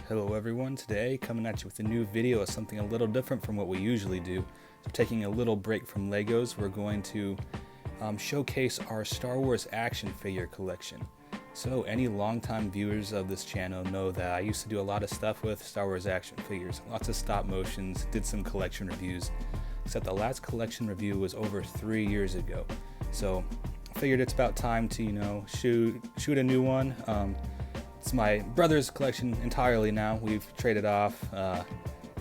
Hello everyone, today coming at you with a new video of something a little different from what we usually do. So taking a little break from Legos, we're going to showcase our Star Wars action figure collection. So any longtime viewers of this channel know that I used to do a lot of stuff with Star Wars action figures, lots of stop motions, did some collection reviews, except the last collection review was over 3 years ago. So I figured it's about time to, shoot a new one. It's my brother's collection entirely now. We've traded off.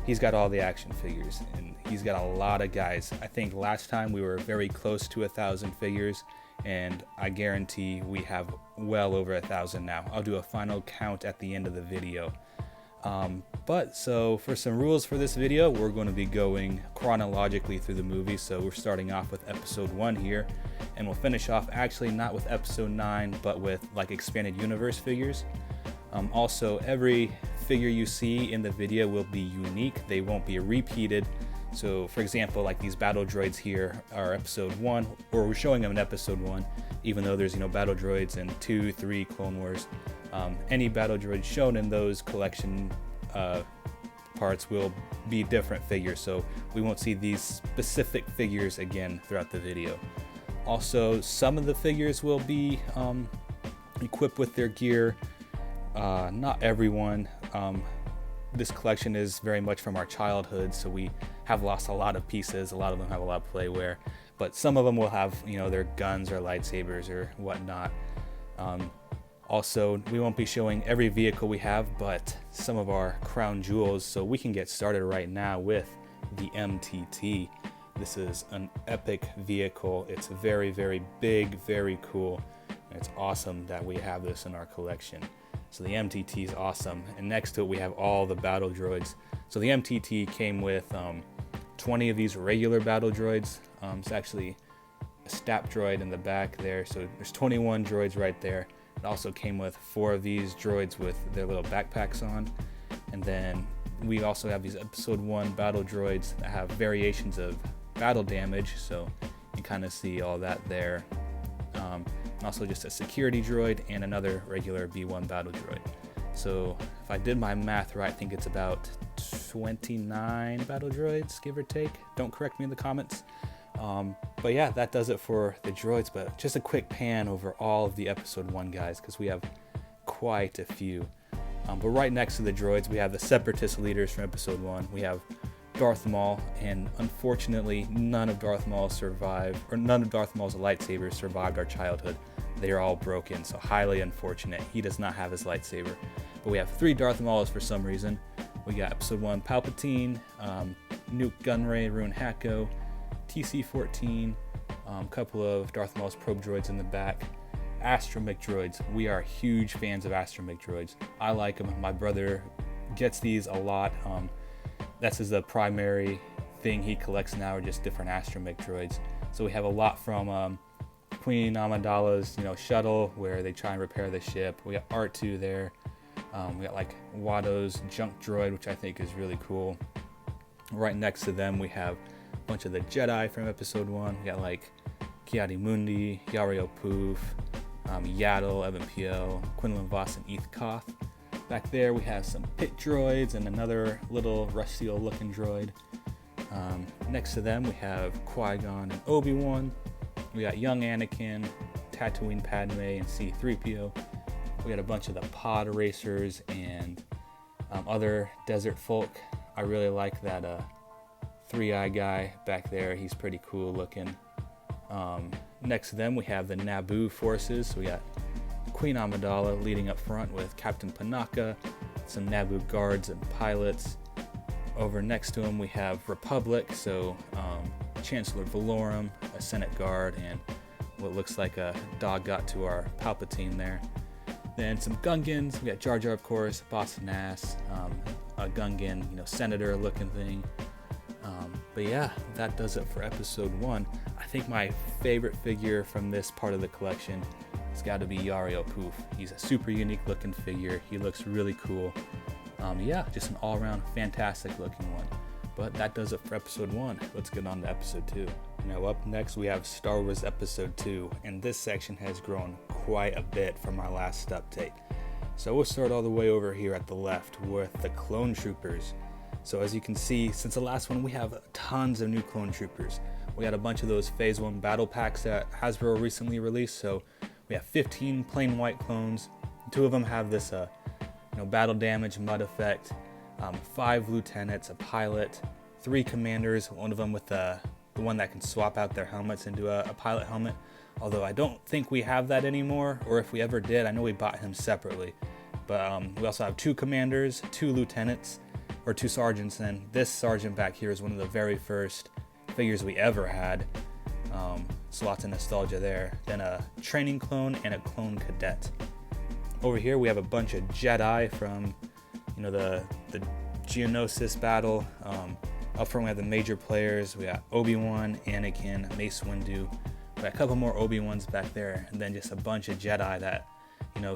He's got all the action figures, and he's got a lot of guys. I think last time we were very close to 1,000 figures, and I guarantee we have well over 1,000 now. I'll do a final count at the end of the video. So for some rules for this video, we're going to be going chronologically through the movie. So we're starting off with episode 1 here, and we'll finish off actually not with episode 9, but with like expanded universe figures. Also, every figure you see in the video will be unique. They won't be repeated. So for example, like these battle droids here are episode 1, or we're showing them in episode 1, even though there's battle droids in 2, 3, Clone Wars. Any battle droids shown in those collection parts will be different figures, so we won't see these specific figures again throughout the video. Also, some of the figures will be equipped with their gear. Not everyone. This collection is very much from our childhood, so we have lost a lot of pieces. A lot of them have a lot of playware, but some of them will have their guns or lightsabers or whatnot. Also, we won't be showing every vehicle we have, but some of our crown jewels, so we can get started right now with the MTT. This is an epic vehicle. It's very, very big, very cool, and it's awesome that we have this in our collection. So the MTT is awesome, and next to it we have all the battle droids. So the MTT came with 20 of these regular battle droids. It's actually a STAP droid in the back there, so there's 21 droids right there. It also came with 4 of these droids with their little backpacks on, and then we also have these episode 1 battle droids that have variations of battle damage, so you kind of see all that there. Also just a security droid and another regular B1 battle droid. So if I did my math right, I think it's about 29 battle droids, give or take. Don't correct me in the comments. But yeah, that does it for the droids, but just a quick pan over all of the episode 1 guys, because we have quite a few. But right next to the droids, we have the separatist leaders from episode 1. We have Darth Maul, and unfortunately none of Darth Maul's lightsabers survived our childhood. They are all broken, so highly unfortunate. He does not have his lightsaber. But we have 3 Darth Mauls for some reason. We got episode 1 Palpatine, Nuke Gunray, Rune Hako, TC-14, a couple of Darth Maul's probe droids in the back. Astromech droids. We are huge fans of Astromech droids. I like them. My brother gets these a lot. That's his primary thing he collects now, are just different Astromech droids. So we have a lot from Queen Amidala's shuttle, where they try and repair the ship. We got R2 there. We got like Watto's junk droid, which I think is really cool. Right next to them we have a bunch of the Jedi from episode 1. We got like Ki-Adi-Mundi, Yarael Poof, Yaddle, Evan Piell, Quinlan Voss, and Eth Koth. Back there we have some pit droids and another little Rusty looking droid. Next to them we have Qui-Gon and Obi-Wan. We got young Anakin, Tatooine Padme, and C-3PO. We got a bunch of the pod racers and other desert folk. I really like that 3-eye guy back there. He's pretty cool looking. Next to them we have the Naboo forces. So we got Queen Amidala leading up front with Captain Panaka, some Naboo guards and pilots. Over next to him we have Republic, so Chancellor Valorum, a Senate guard, and what looks like a dog got to our Palpatine there. Then some Gungans. We got Jar Jar, of course, Boss Nass, a Gungan, senator looking thing. But yeah, that does it for episode 1. I think my favorite figure from this part of the collection has got to be Yarael Poof. He's a super unique looking figure. He looks really cool. Yeah, just an all-around fantastic looking one. But that does it for episode 1. Let's get on to episode 2. Now up next we have Star Wars episode 2, and this section has grown quite a bit from our last update. So we'll start all the way over here at the left with the Clone Troopers. So as you can see, since the last one, we have tons of new Clone Troopers. We had a bunch of those Phase 1 battle packs that Hasbro recently released. So we have 15 plain white clones. 2 of them have this battle damage mud effect. 5 lieutenants, a pilot, 3 commanders, one of them with the one that can swap out their helmets into a pilot helmet. Although I don't think we have that anymore, or if we ever did, I know we bought him separately. But we also have 2 commanders, 2 lieutenants, or 2 sergeants, and this sergeant back here is one of the very first figures we ever had. So lots of nostalgia there. Then a training clone and a clone cadet. Over here we have a bunch of Jedi from the Geonosis battle. Up front we have the major players. We got Obi-Wan, Anakin, Mace Windu. We got a couple more Obi-Wans back there, and then just a bunch of Jedi that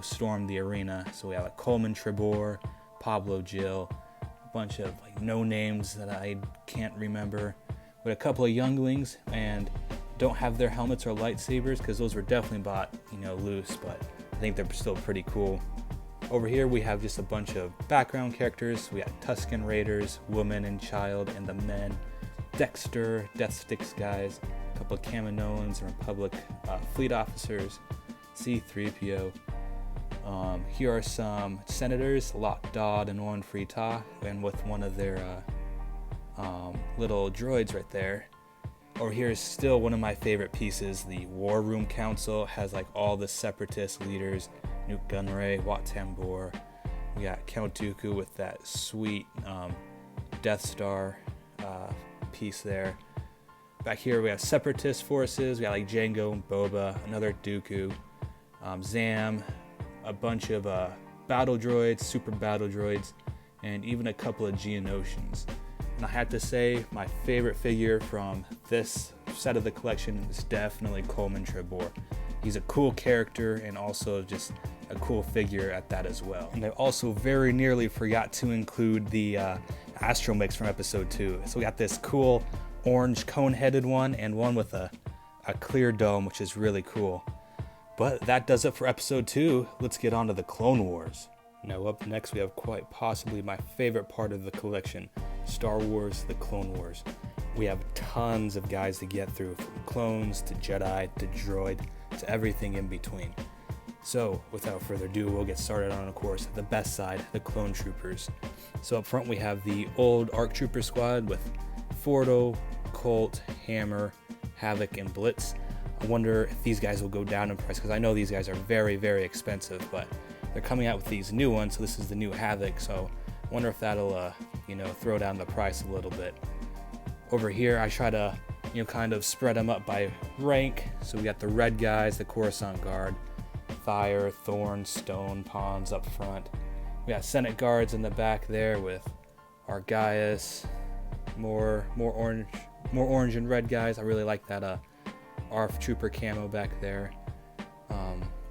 stormed the arena. So we have like Coleman Trebor, Pablo Jill, a bunch of no names that I can't remember. We had a couple of younglings and don't have their helmets or lightsabers because those were definitely bought loose, but I think they're still pretty cool. Over here we have just a bunch of background characters. We got Tusken Raiders, Woman and Child, and the Men, Dexter, Death Sticks guys, a couple of Kaminoans and Republic fleet officers, C-3PO. Here are some senators, Lok Dodd and Orn Free Taa, and with one of their little droids right there. Over here is still one of my favorite pieces. The War Room Council has all the separatist leaders, Nute Gunray, Wat Tambor. We got Count Dooku with that sweet Death Star piece there. Back here we have separatist forces. We got Jango and Boba, another Dooku, Zam, a bunch of battle droids, super battle droids, and even a couple of Geonosians. And I have to say, my favorite figure from this set of the collection is definitely Coleman Trebor. He's a cool character and also just a cool figure at that as well. And I also very nearly forgot to include the Astromix from episode 2. So we got this cool orange cone-headed one and one with a clear dome, which is really cool. But that does it for episode 2. Let's get on to the Clone Wars. Now up next we have quite possibly my favorite part of the collection, Star Wars: The Clone Wars. We have tons of guys to get through, from clones to Jedi to droid to everything in between. So without further ado, we'll get started on, of course, the best side, the Clone Troopers. So up front we have the old ARC Trooper squad with Fordo, Colt, Hammer, Havoc, and Blitz. I wonder if these guys will go down in price, because I know these guys are very, very expensive, but they're coming out with these new ones, so this is the new Havoc, so I wonder if that'll throw down the price a little bit. Over here I try to kind of spread them up by rank. So we got the red guys, the Coruscant Guard, Fire, Thorn, Stone, Pawns up front. We got Senate Guards in the back there with Argaius, more orange and red guys. I really like that ARF Trooper camo back there.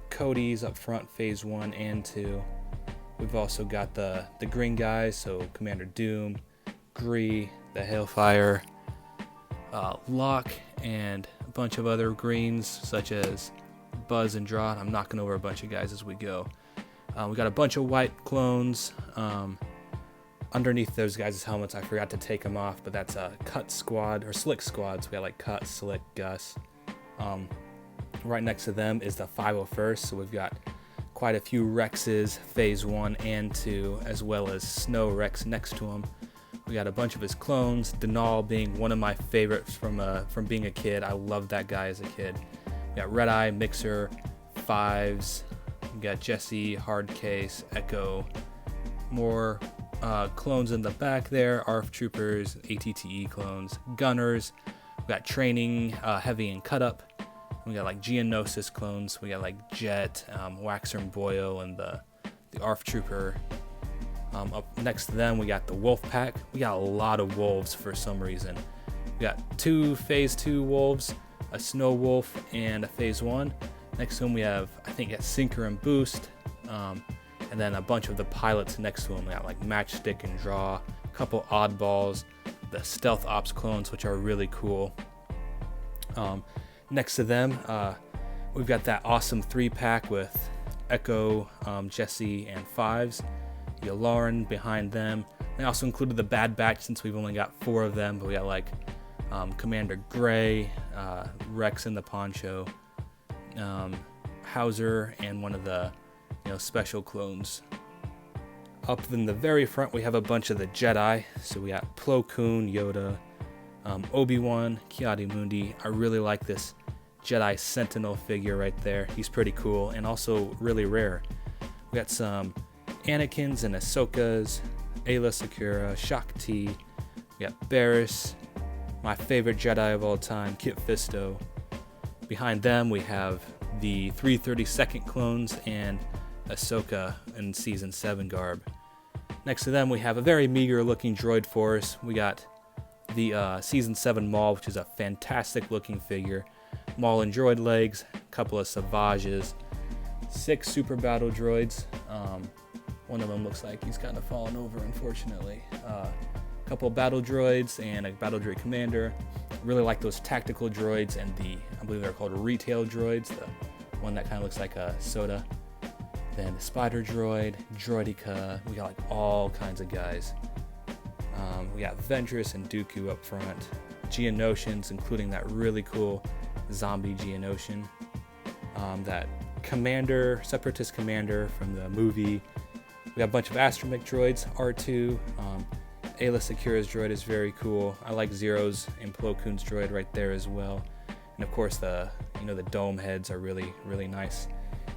Cody's up front, Phase 1 and 2. We've also got the green guys, so Commander Doom, Gree, the Hailfire, Locke, and a bunch of other greens such as Buzz and Draught. I'm knocking over a bunch of guys as we go. We got a bunch of white clones. Underneath those guys' helmets, I forgot to take them off, but that's a Cut Squad, or Slick Squad. So we got Cut, Slick, Gus. Right next to them is the 501st, so we've got quite a few Rexes, Phase 1 and 2, as well as Snow Rex next to him. We got a bunch of his clones, Denal being one of my favorites from being a kid. I loved that guy as a kid. We got Red Eye, Mixer, Fives. We got Jesse, Hardcase, Echo. More clones in the back there, ARF Troopers, ATTE clones, Gunners. We got Training, Heavy, and Cut Up. We got Geonosis clones. We got Jet, Waxer and Boyo, and the ARF Trooper. Up next to them, we got the Wolf Pack. We got a lot of wolves for some reason. We got 2 Phase 2 wolves, a Snow Wolf, and a Phase 1. Next to them, we have, I think, a Sinker and Boost, and then a bunch of the pilots next to them. We got Matchstick and Draw, a couple oddballs, the Stealth Ops clones, which are really cool. Next to them, we've got that awesome 3-pack with Echo, Jesse, and Fives. You got Lauren behind them. They also included the Bad Batch since we've only got 4 of them, but we got like Commander Gray, Rex in the poncho, Hauser, and one of the special clones. Up in the very front, we have a bunch of the Jedi. So we got Plo Koon, Yoda, Obi-Wan, Ki-Adi-Mundi. I really like this Jedi Sentinel figure right there. He's pretty cool and also really rare. We got some Anakins and Ahsokas, Aayla Secura, Shaak Ti. We got Barriss, my favorite Jedi of all time, Kit Fisto. Behind them, we have the 332nd clones and Ahsoka in Season 7 garb. Next to them, we have a very meager looking droid force. We got the Season 7 Maul, which is a fantastic looking figure. Maul and droid legs, a couple of Savages, 6 super battle droids. One of them looks like he's kind of fallen over, unfortunately. A couple of battle droids and a battle droid commander. Really like those tactical droids and I believe they're called retail droids, the one that kind of looks like a soda. Then the spider droid, Droideka. We got like all kinds of guys. We got Ventress and Dooku up front. Geonosians, including that really cool zombie Geonosian. That commander, Separatist commander from the movie. We got a bunch of astromech droids, R2. Aayla Secura's droid is very cool. I like Zero's and Plo Koon's droid right there as well. And of course the dome heads are really, really nice.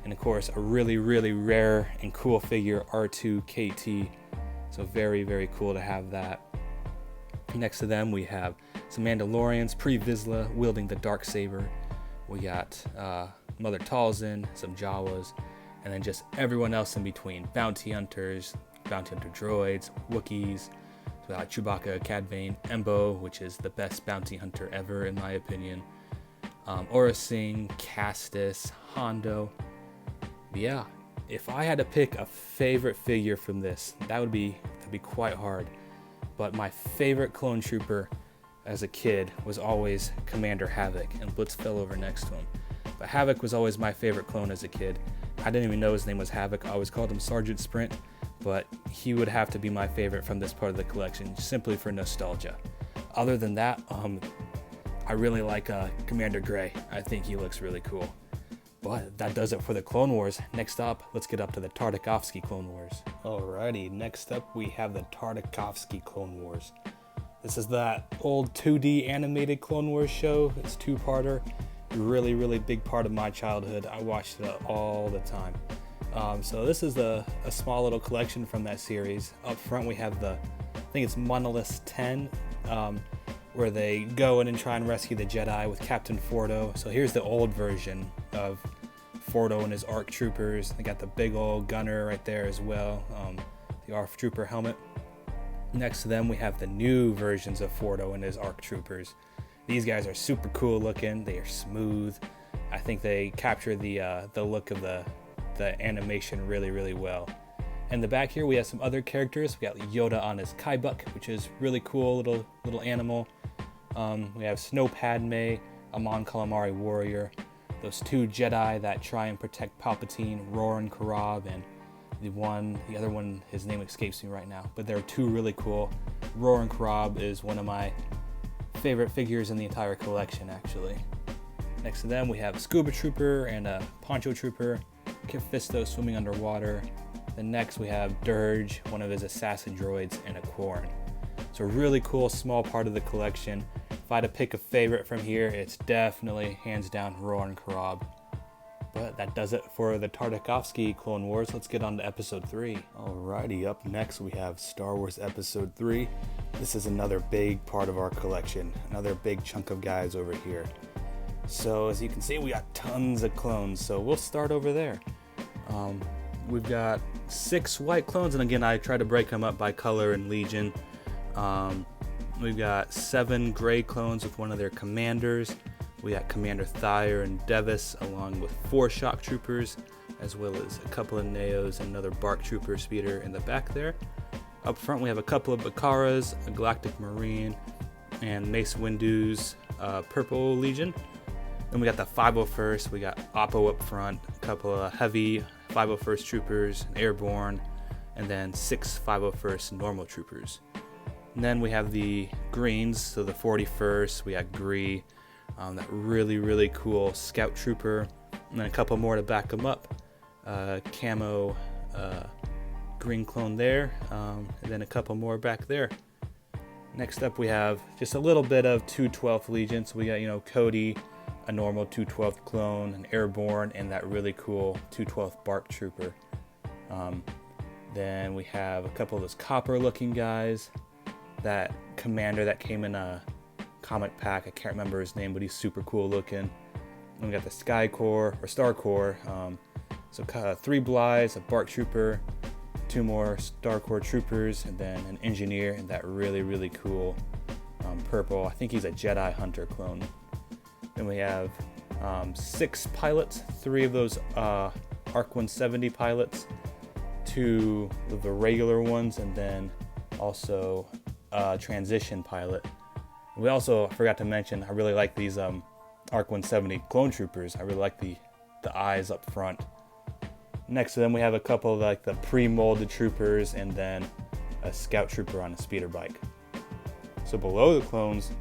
And of course a really, really rare and cool figure, R2-KT. So very, very cool to have that. Next to them we have some Mandalorians, Pre Vizsla wielding the Darksaber. We got Mother Talzin, some Jawas, and then just everyone else in between. Bounty hunters, bounty hunter droids, Wookiees. So we got Chewbacca, Cad Bane, Embo, which is the best bounty hunter ever in my opinion. Aurra Sing, Castus, Hondo. But yeah, if I had to pick a favorite figure from this, that'd be quite hard. But my favorite clone trooper as a kid was always Commander Havoc, and Blitz fell over next to him. But Havoc was always my favorite clone as a kid. I didn't even know his name was Havoc. I always called him Sergeant Sprint, but he would have to be my favorite from this part of the collection, simply for nostalgia. Other than that, I really like Commander Gray. I think he looks really cool. But that does it for the Clone Wars. Next up, let's get up to the Tartakovsky Clone Wars. Alrighty, next up we have the Tartakovsky Clone Wars. This is that old 2D animated Clone Wars show. It's a 2-parter. Really, really big part of my childhood. I watched it all the time. So this is a small little collection from that series. Up front we have I think it's Monolith 10, where they go in and try and rescue the Jedi with Captain Fordo. So here's the old version of Fordo and his ARC troopers. They got the big old gunner right there as well, the ARC trooper helmet. Next to them we have the new versions of Fordo and his ARC troopers. These guys are super cool looking. They are smooth. I think they capture the look of the animation really, really well. In the back here we have some other characters. We got Yoda on his Kaibuck, which is really cool little animal. We have Snow Padme, a Mon Calamari warrior, those 2 Jedi that try and protect Palpatine, Roran Karab, and the other one, his name escapes me right now, but they're 2 really cool. Roran Karab is one of my favorite figures in the entire collection, actually. Next to them we have a Scuba Trooper and a Poncho Trooper, Kit Fisto swimming underwater. Then next we have Dirge, one of his assassin droids, and a Quarren. So a really cool small part of the collection. If I had to pick a favorite from here, it's definitely hands down Roran Karab. But that does it for the Tartakovsky Clone Wars. Let's get on to Episode 3. Alrighty, up next we have Star Wars Episode 3. This is another big part of our collection, another big chunk of guys over here. So as you can see, we got tons of clones, so we'll start over there. We've got 6 white clones, and again I try to break them up by color and legion. We've got 7 gray clones with one of their commanders. We got Commander Thyre and Devis, along with 4 shock troopers, as well as a couple of Neos and another BARC trooper speeder in the back there. Up front we have a couple of Bakaras, a Galactic Marine, and Mace Windu's Purple Legion. Then we got the 501st, we got Oppo up front, a couple of heavy 501st Troopers, an Airborne, and then 6 501st Normal Troopers. And then we have the greens, so the 41st, we got Gree, that really cool Scout Trooper, and then a couple more to back them up. Camo green clone there, and then a couple more back there. Next up we have just a little bit of 212th Legion. So we got, Cody, a normal 212th clone, an Airborne, and that really cool 212th BARC Trooper. Then we have a couple of those copper looking guys, that commander that came in a comic pack, I can't remember his name, but he's super cool looking. Then we got the Sky Corps, or Star Corps, so 3 Blyes, a BARC Trooper, 2 more Star Corps Troopers, and then an Engineer, and that really cool purple, I think he's a Jedi Hunter clone. Then we have 6 pilots, 3 of those ARC 170 pilots, 2 of the regular ones, and then also transition pilot. We also forgot to mention, I really like these ARC 170 clone troopers. I really like the eyes up front. Next to them we have a couple of like the pre-molded troopers, and then a scout trooper on a speeder bike. So below the clones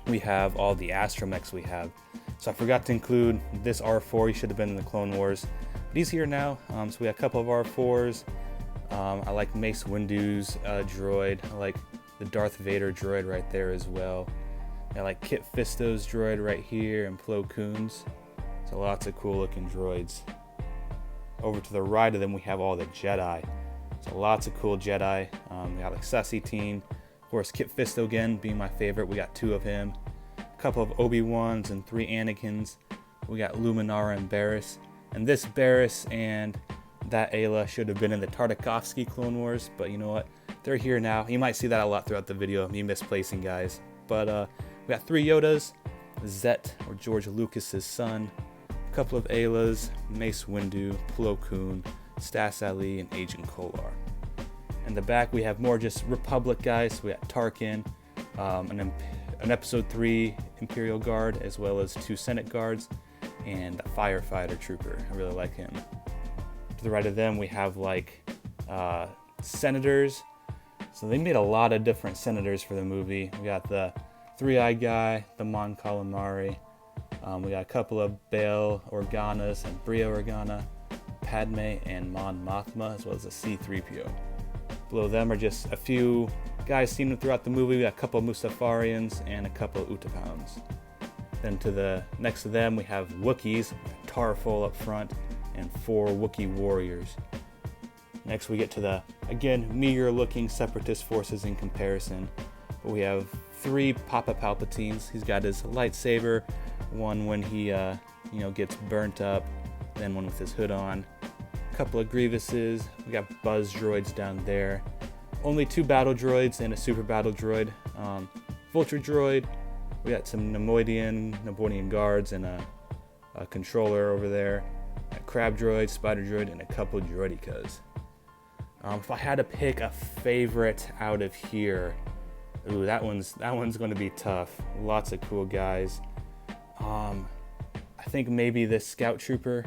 we have all the astromechs we have. So I forgot to include this R4, he should have been in the Clone Wars, but he's here now. So we have a couple of R4s. I like Mace Windu's droid. I like the Darth Vader droid right there as well. I like Kit Fisto's droid right here, and Plo Koon's. So lots of cool looking droids. Over to the right of them we have all the Jedi. So lots of cool Jedi. We got like Sassy Teen, of course Kit Fisto again being my favorite. We got 2 of him. A couple of Obi-Wans and 3 Anakins. We got Luminara and Barriss. And this Barriss and that Ayla should have been in the Tartakovsky Clone Wars, but you know what? They're here now. You might see that a lot throughout the video, me misplacing guys. But we got 3 Yodas, Zet, or George Lucas's son, a couple of Aylas, Mace Windu, Plo Koon, Stas Ali, and Agent Kolar. In the back we have more just Republic guys. So we got Tarkin, an Episode 3 Imperial Guard, as well as 2 Senate Guards, and a Firefighter Trooper. I really like him. To the right of them we have like senators. So they made a lot of different senators for the movie. We got the 3-eyed guy, the Mon Calamari. We got a couple of Bail Organas and Bria Organa, Padme and Mon Mothma, as well as a C-3PO. Below them are just a few guys seen throughout the movie. We got a couple of Mustafarians and a couple of Utapauns. Then to the next to them we have Wookiees, Tarful up front, and 4 Wookiee warriors. Next we get to the, again, meager looking separatist forces in comparison. But we have 3 Papa Palpatines. He's got his lightsaber, one when he gets burnt up, then one with his hood on. A couple of Grievouses. We got Buzz droids down there. Only 2 battle droids and a super battle droid. Vulture droid. We got some Nemoidian guards and a controller over there. A crab droid, spider droid, and a couple droidicas. If I had to pick a favorite out of here, ooh, that one's going to be tough. Lots of cool guys. I think maybe this Scout Trooper.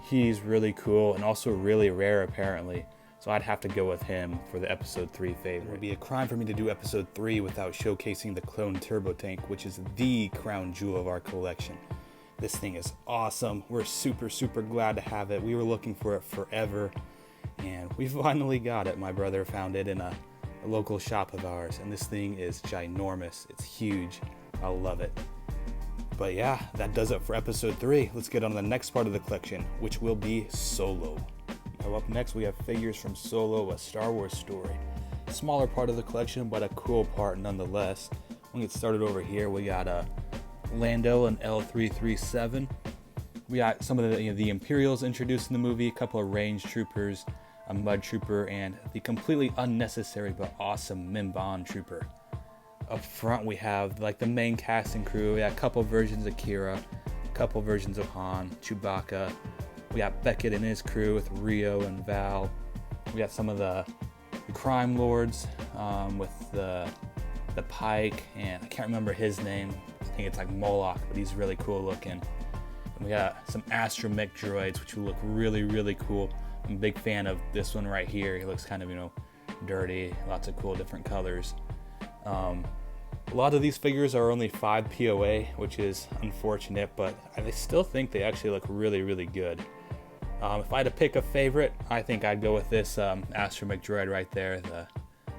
He's really cool and also really rare apparently. So I'd have to go with him for the Episode 3 favorite. It would be a crime for me to do Episode 3 without showcasing the Clone Turbo Tank, which is the crown jewel of our collection. This thing is awesome. We're super glad to have it. We were looking for it forever, and we finally got it. My brother found it in a local shop of ours, and this thing is ginormous. It's huge. I love it. But yeah, that does it for Episode 3. Let's get on to the next part of the collection, which will be Solo. Now up next we have figures from Solo, a Star Wars story. A smaller part of the collection, but a cool part nonetheless. We'll get started over here. We got Lando and L337. We got some of the Imperials introduced in the movie, a couple of range troopers, a mud trooper, and the completely unnecessary but awesome Mimban trooper. Up front we have like the main cast and crew. We got a couple versions of Kira, a couple versions of Han, Chewbacca. We got Beckett and his crew with Rio and Val. We got some of the crime lords with the Pike, and I can't remember his name. I think it's like Moloch, but he's really cool looking. And We got some astromech droids, which will look really, really cool. I'm a big fan of this one right here. He looks kind of, dirty, lots of cool different colors. A lot of these figures are only 5 POA, which is unfortunate, but I still think they actually look really, really good. If I had to pick a favorite, I think I'd go with this astromech droid right there,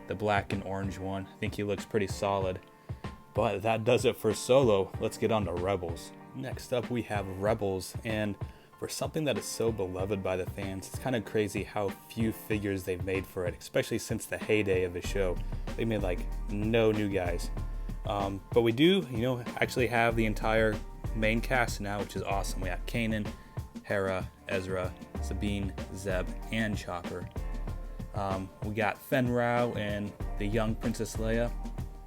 the black and orange one. I think he looks pretty solid. But that does it for Solo. Let's get on to Rebels. Next up we have Rebels, and for something that is so beloved by the fans, it's kind of crazy how few figures they've made for it, especially since the heyday of the show. They made like no new guys. But we do, actually have the entire main cast now, which is awesome. We have Kanan, Hera, Ezra, Sabine, Zeb, and Chopper. We got Fenn Rau and the young Princess Leia.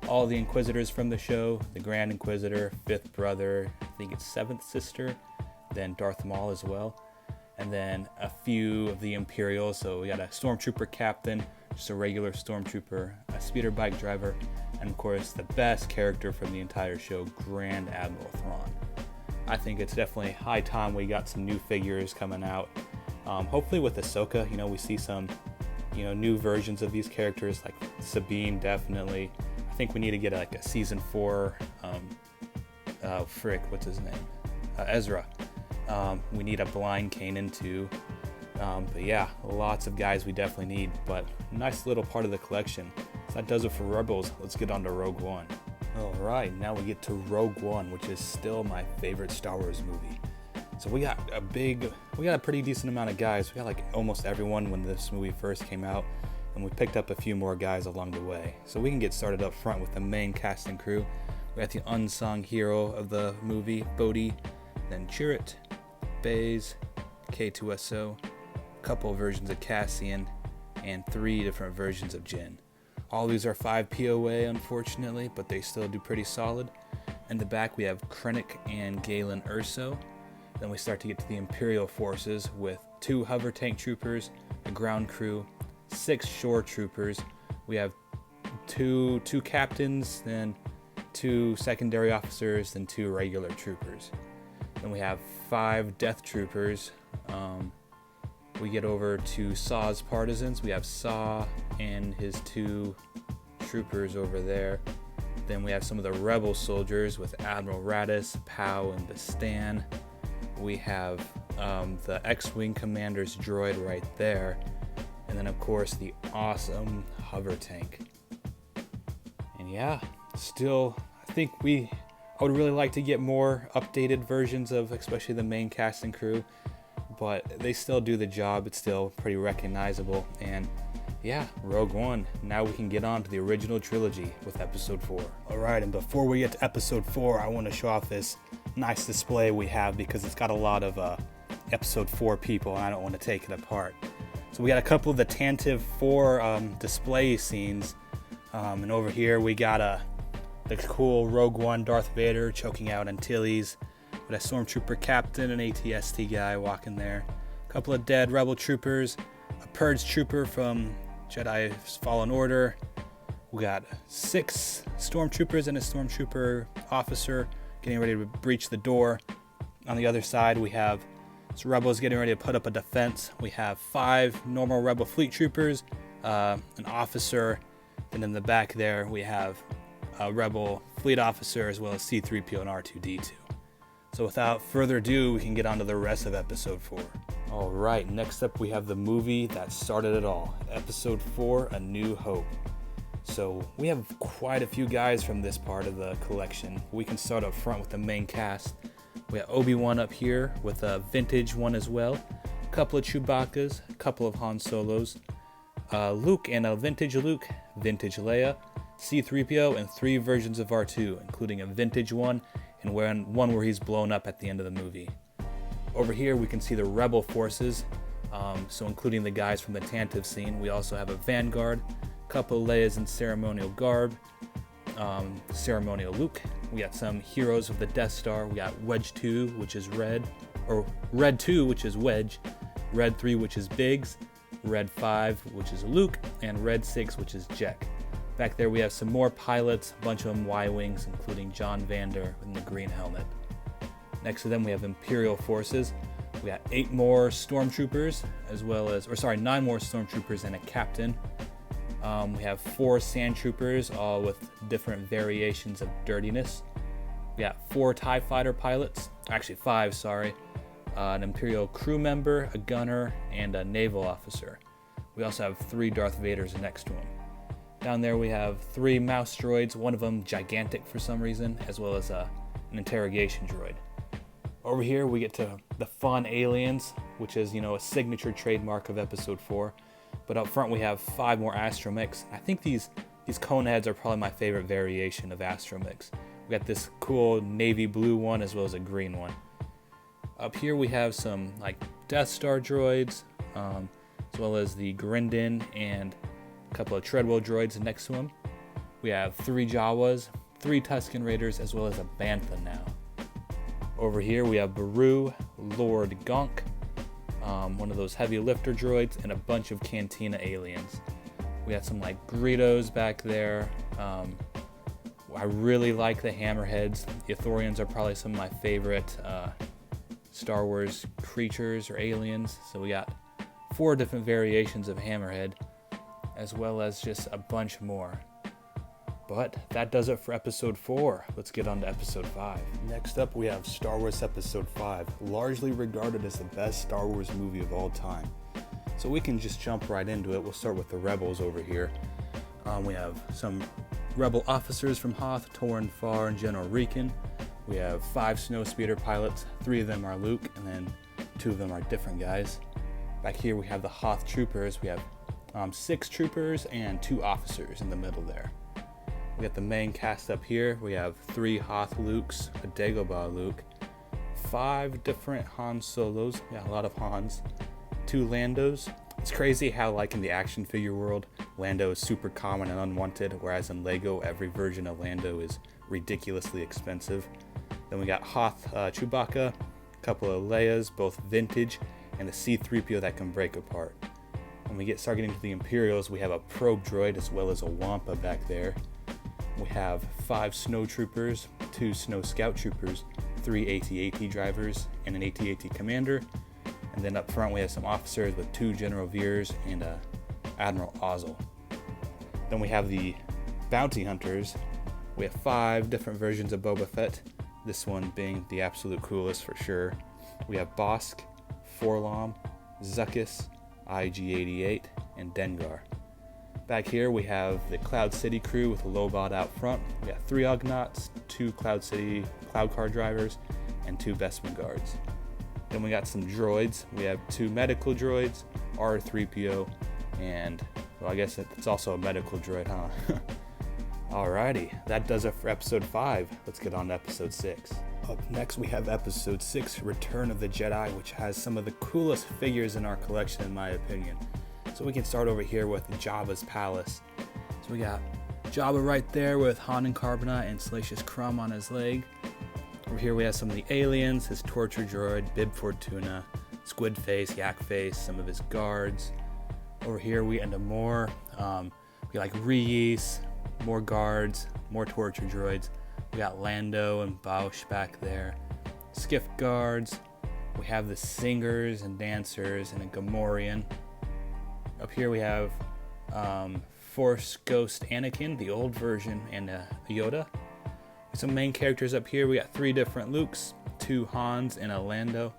All the Inquisitors from the show, the Grand Inquisitor, fifth brother, I think it's seventh sister, then Darth Maul as well, and then a few of the Imperials. So we got a Stormtrooper captain, just a regular Stormtrooper, a speeder bike driver, and of course the best character from the entire show, Grand Admiral Thrawn. I think it's definitely high time we got some new figures coming out. Hopefully with Ahsoka, we see some, new versions of these characters, like Sabine, definitely. I think we need to get like a season 4, what's his name? Ezra. We need a blind Kanan too. But yeah, lots of guys we definitely need, but nice little part of the collection. So that does it for Rebels. Let's get on to Rogue One. Alright, now we get to Rogue One, which is still my favorite Star Wars movie. So we got a pretty decent amount of guys. We got like almost everyone when this movie first came out, and we picked up a few more guys along the way. So we can get started up front with the main cast and crew. We got the unsung hero of the movie, Bodhi, then Chirrut, Baze, K2SO, a couple of versions of Cassian, and 3 different versions of Jyn. All these are 5 POA, unfortunately, but they still do pretty solid. In the back, we have Krennic and Galen Erso. Then we start to get to the Imperial forces with 2 hover tank troopers, a ground crew, 6 shore troopers. We have two captains, then 2 secondary officers, then 2 regular troopers. Then we have 5 death troopers. We get over to Saw's partisans. We have Saw and his 2 troopers over there. Then we have some of the rebel soldiers with Admiral Raddus, Pow, and Bastan. We have the X-Wing commander's droid right there. And then of course the awesome hover tank. And yeah, still, I think I would really like to get more updated versions of especially the main cast and crew, but they still do the job. It's still pretty recognizable. And yeah, Rogue One. Now we can get on to the original trilogy with episode 4. Alright, and before we get to episode 4, I want to show off this nice display we have because it's got a lot of episode 4 people and I don't want to take it apart. So we got a couple of the Tantive 4 display scenes, and over here we got the cool Rogue One Darth Vader choking out Antilles, with a Stormtrooper captain, an AT-ST guy walking there, a couple of dead rebel troopers, a purge trooper from Jedi Fallen Order. We got 6 stormtroopers and a stormtrooper officer getting ready to breach the door. On the other side we have rebels getting ready to put up a defense. We have 5 normal rebel fleet troopers, an officer, and in the back there we have a rebel fleet officer as well as C-3PO and R2-D2. So without further ado, we can get on to the rest of episode 4. Alright, next up we have the movie that started it all, episode 4, A New Hope. So we have quite a few guys from this part of the collection. We can start up front with the main cast. We have Obi-Wan up here with a vintage one as well, a couple of Chewbacca's, a couple of Han Solos, Luke and a vintage Luke, vintage Leia, C-3PO, and 3 versions of R2, including a vintage one and one where he's blown up at the end of the movie. Over here we can see the Rebel forces, so including the guys from the Tantive scene. We also have a Vanguard, a couple of Leias in ceremonial garb, ceremonial Luke. We got some heroes of the Death Star. We got Wedge 2, which is Red, or Red 2, which is Wedge, Red 3, which is Biggs, Red 5, which is Luke, and Red 6, which is Jack. Back there we have some more pilots, a bunch of them Y-Wings, including John Vander in the green helmet. Next to them we have Imperial forces. We got 8 more stormtroopers, as well as, 9 more stormtroopers and a captain. We have 4 sand troopers, all with different variations of dirtiness. We got 4 TIE fighter pilots, actually 5, sorry. An Imperial crew member, a gunner, and a naval officer. We also have 3 Darth Vaders next to him. Down there we have 3 mouse droids, one of them gigantic for some reason, as well as an interrogation droid. Over here we get to the fun aliens, which is, a signature trademark of Episode 4. But up front we have 5 more astromechs. I think these cone heads are probably my favorite variation of astromechs. We got this cool navy blue one as well as a green one. Up here we have some like Death Star droids, as well as the Grindin and a couple of Treadwell droids next to them. We have 3 Jawas, 3 Tusken Raiders, as well as a Bantha now. Over here we have Baru, Lord Gonk, one of those heavy lifter droids, and a bunch of Cantina aliens. We got some like Greedos back there. I really like the Hammerheads. The Ithorians are probably some of my favorite Star Wars creatures or aliens. So we got 4 different variations of Hammerhead, as well as just a bunch more. But that does it for Episode 4. Let's get on to Episode 5. Next up, we have Star Wars Episode 5, largely regarded as the best Star Wars movie of all time. So we can just jump right into it. We'll start with the Rebels over here. We have some Rebel officers from Hoth, Torrin Farr, and General Reekin. We have 5 Snowspeeder pilots. 3 of them are Luke, and then 2 of them are different guys. Back here we have the Hoth troopers. We have 6 troopers and 2 officers in the middle there. We got the main cast up here. We have 3 Hoth Lukes, a Dagobah Luke, 5 different Han Solos, a lot of Hans, 2 Landos. It's crazy how, like in the action figure world, Lando is super common and unwanted, whereas in Lego, every version of Lando is ridiculously expensive. Then we got Hoth Chewbacca, a couple of Leias, both vintage, and a C-3PO that can break apart. When we start getting to the Imperials, we have a probe droid as well as a Wampa back there. We have 5 snow troopers, 2 snow scout troopers, 3 AT-AT drivers, and an AT-AT commander. And then up front we have some officers with 2 General Veers and Admiral Ozzel. Then we have the bounty hunters. We have 5 different versions of Boba Fett, this one being the absolute coolest for sure. We have Bossk, 4-LOM, Zuckuss, IG-88, and Dengar. Back here we have the Cloud City crew with Lobot out front. We got 3 Ugnaughts, 2 Cloud City Cloud Car drivers, and 2 Bespin guards. Then we got some droids. We have 2 medical droids, R3PO, and, well, I guess it's also a medical droid, huh? Alrighty, that does it for Episode 5. Let's get on to Episode 6. Up next, we have Episode 6, Return of the Jedi, which has some of the coolest figures in our collection, in my opinion. So we can start over here with Jabba's palace. So we got Jabba right there with Han and Carbonite and Salacious Crumb on his leg. Over here we have some of the aliens, his torture droid, Bib Fortuna, Squid Face, Yak Face, some of his guards. Over here we end up more. We like Reese, more guards, more torture droids. We got Lando and Bausch back there. Skiff guards. We have the singers and dancers and a Gamorrean. Up here we have Force Ghost Anakin, the old version, and a Yoda. Some main characters up here. We got 3 different Lukes, 2 Hans, and a Lando.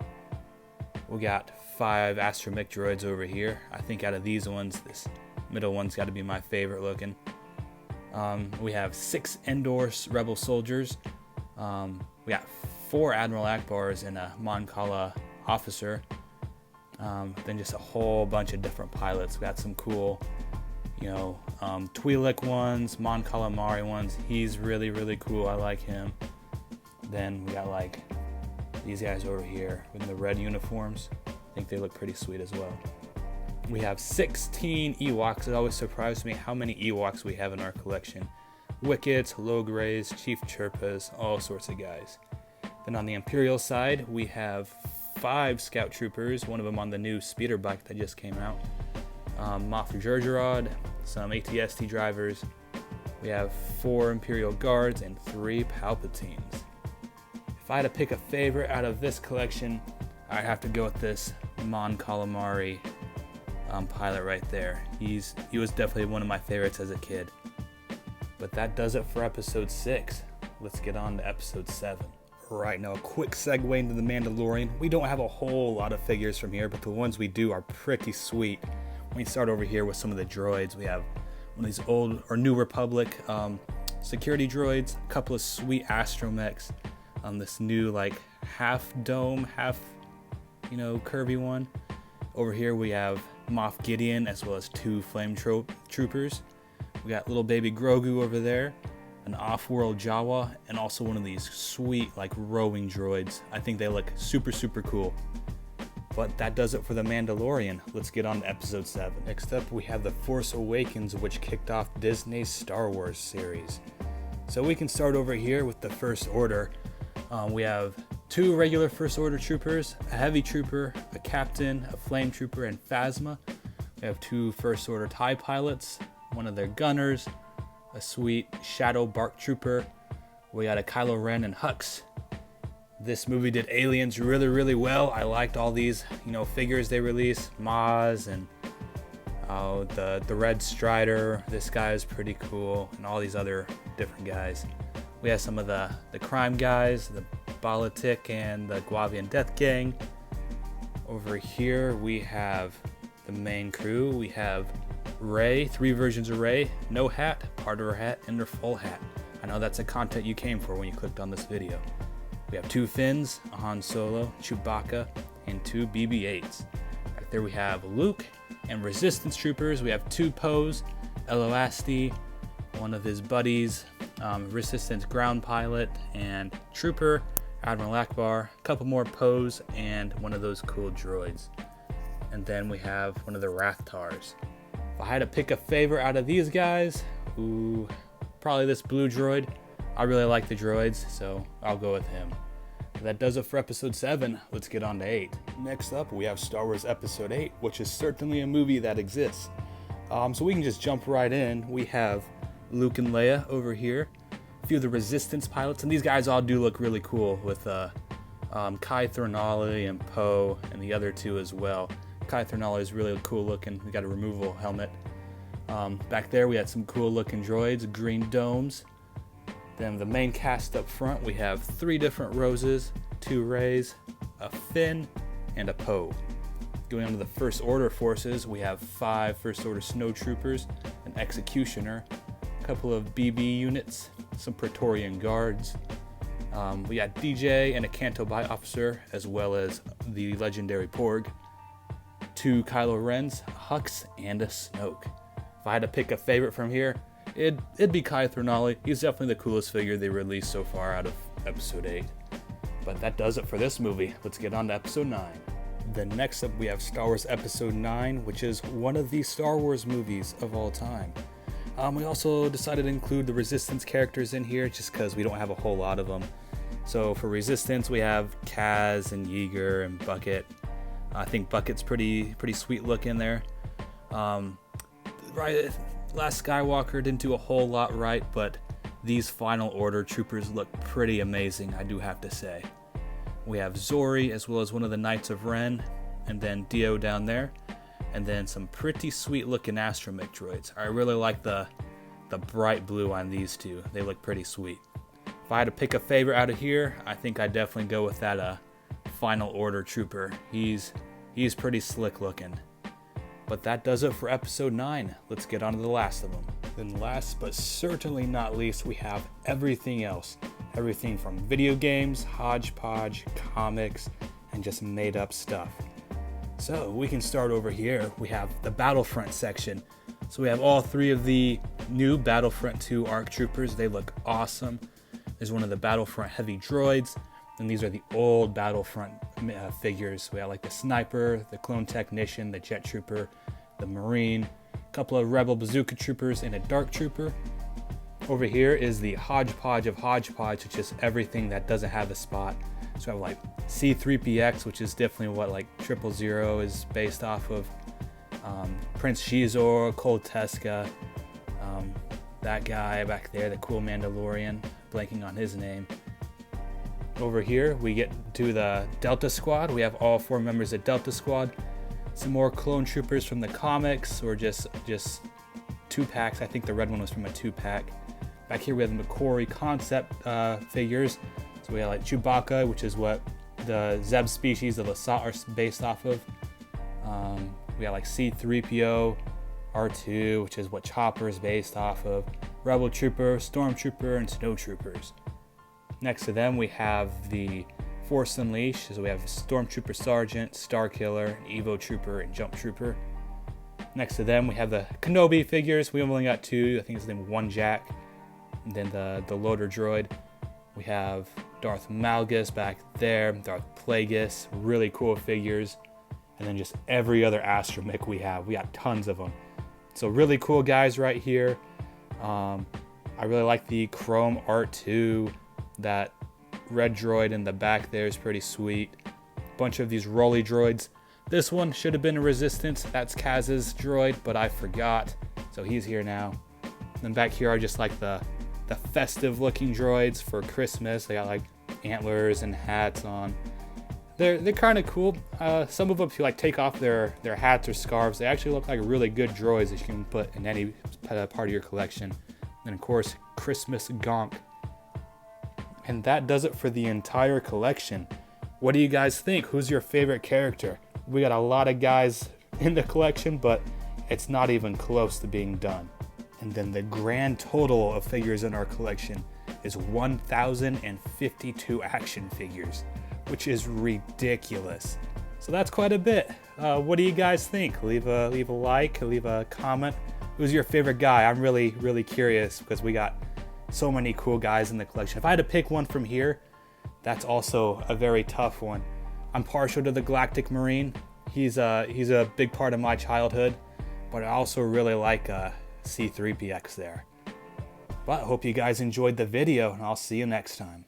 We got 5 astromech droids over here. I think out of these ones, this middle one's got to be my favorite looking. We have 6 Endor Rebel soldiers. We got 4 Admiral Akbars and a Mon Cala officer. Then just a whole bunch of different pilots. We got some cool, Twi'lek ones, Mon Calamari ones. He's really, really cool. I like him. Then we got like these guys over here with the red uniforms. I think they look pretty sweet as well. We have 16 Ewoks. It always surprises me how many Ewoks we have in our collection. Wickets, Logres, Chief Chirpas, all sorts of guys. Then on the Imperial side, we have 5 Scout Troopers, one of them on the new speeder bike that just came out. Moff Jerjerrod, some AT-ST drivers. We have 4 Imperial Guards and 3 Palpatines. If I had to pick a favorite out of this collection, I'd have to go with this Mon Calamari pilot right there. He was definitely one of my favorites as a kid. But that does it for episode 6. Let's get on to episode 7. Right, now a quick segue into The Mandalorian. We don't have a whole lot of figures from here, but the ones we do are pretty sweet. We start over here with some of the droids. We have one of these old or New Republic security droids, a couple of sweet astromechs, this new like half dome, half curvy one. Over here we have Moff Gideon as well as 2 flame troopers. We got little baby Grogu over there, an off-world Jawa, and also one of these sweet like rowing droids. I think they look super cool. But that does it for The Mandalorian. Let's get on to episode 7. Next up we have The Force Awakens, which kicked off Disney's Star Wars series. So we can start over here with the First Order. We have 2 regular First Order troopers, a heavy trooper, a captain, a flame trooper, and Phasma. We have 2 First Order TIE pilots, one of their gunners, a sweet Shadow BARC trooper. We got a Kylo Ren and Hux. This movie did Aliens really well. I liked all these, figures they released. Maz and the Red Strider. This guy is pretty cool, and all these other different guys. We have some of the crime guys, the Balatik and the Guavian Death Gang. Over here we have the main crew. We have Rey, 3 versions of Rey, no hat, part of her hat, and her full hat. I know that's the content you came for when you clicked on this video. We have 2 Finns, a Han Solo, Chewbacca, and 2 BB-8s. Right there we have Luke and Resistance troopers. We have 2 Poes, Elo Asti, one of his buddies, Resistance ground pilot and trooper, Admiral Akbar, a couple more Poes, and one of those cool droids. And then we have one of the Rathtars. If I had to pick a favorite out of these guys, probably this blue droid. I really like the droids, so I'll go with him. That does it for episode 7. Let's get on to 8. Next up, we have Star Wars Episode 8, which is certainly a movie that exists. So we can just jump right in. We have Luke and Leia over here, a few of the Resistance pilots, and these guys all do look really cool with Kai Thornali and Poe and the other 2 as well. Kai Thornali is really cool looking. We got a removable helmet. Back there we had some cool looking droids, green domes. Then the main cast up front, we have 3 different Roses, 2 Reys, a Finn, and a Poe. Going on to the First Order forces, we have 5 First Order Snow Troopers, an Executioner, a couple of BB units, some Praetorian Guards. We got DJ and a Canto Bight officer, as well as the legendary Porg, 2 Kylo Rens, a Hux, and a Snoke. If I had to pick a favorite from here, it'd be Kai Thornali. He's definitely the coolest figure they released so far out of episode 8. But that does it for this movie. Let's get on to episode 9. Then next up we have Star Wars Episode 9, which is one of the Star Wars movies of all time. We also decided to include the Resistance characters in here just because we don't have a whole lot of them. So for Resistance we have Kaz and Yeager and Bucket. I think Bucket's pretty sweet looking there. Right, Last Skywalker didn't do a whole lot right, but these Final Order troopers look pretty amazing, I do have to say. We have Zori as well as one of the Knights of Ren, and then Dio down there, and then some pretty sweet looking astromech droids. I really like the bright blue on these 2. They look pretty sweet. If I had to pick a favorite out of here, I think I'd definitely go with that Final Order trooper. He's pretty slick looking. But that does it for episode 9. Let's get on to the last of them. Then last but certainly not least, we have everything else. Everything from video games, hodgepodge, comics, and just made up stuff. So we can start over here. We have the Battlefront section. So we have all 3 of the new Battlefront 2 ARC troopers. They look awesome. There's one of the Battlefront heavy droids. And these are the old Battlefront figures. We have like the Sniper, the Clone Technician, the Jet Trooper, the Marine, a couple of Rebel Bazooka Troopers, and a Dark Trooper. Over here is the hodgepodge of hodgepodge, which is everything that doesn't have a spot. So I have like C-3PX, which is definitely what like 000 is based off of. Prince Shizor, Cole Teska, that guy back there, the cool Mandalorian, blanking on his name. Over here, we get to the Delta Squad. We have all 4 members of Delta Squad. Some more clone troopers from the comics, or just 2-packs. I think the red one was from a 2-pack. Back here we have the McCory concept figures. So we have like Chewbacca, which is what the Zeb species of Lasat are based off of. We got like C-3PO, R2, which is what Chopper is based off of. Rebel Trooper, Stormtrooper, and Snow Troopers. Next to them we have the Force Unleashed, so we have Stormtrooper Sergeant, Starkiller, Evo Trooper, and Jump Trooper. Next to them we have the Kenobi figures. We only got 2, I think his name is One Jack. And then the loader droid. We have Darth Malgus back there, Darth Plagueis, really cool figures. And then just every other astromech we have. We got tons of them. So really cool guys right here. I really like the Chrome R2. That red droid in the back there is pretty sweet. Bunch of these Rolly droids. This one should have been a Resistance. That's Kaz's droid, but I forgot. So he's here now. And then back here are just like the festive looking droids for Christmas. They got like antlers and hats on. They're kind of cool. Some of them, if you like take off their hats or scarves, they actually look like really good droids that you can put in any part of your collection. And of course, Christmas Gonk. And that does it for the entire collection. What do you guys think? Who's your favorite character? We got a lot of guys in the collection, but it's not even close to being done. And then the grand total of figures in our collection is 1,052 action figures, which is ridiculous. So that's quite a bit. What do you guys think? Leave a like, leave a comment. Who's your favorite guy? I'm really curious because we got so many cool guys in the collection. If I had to pick one from here, that's also a very tough one. I'm partial to the Galactic Marine. He's a big part of my childhood, but I also really like C-3PX there. But I hope you guys enjoyed the video, and I'll see you next time.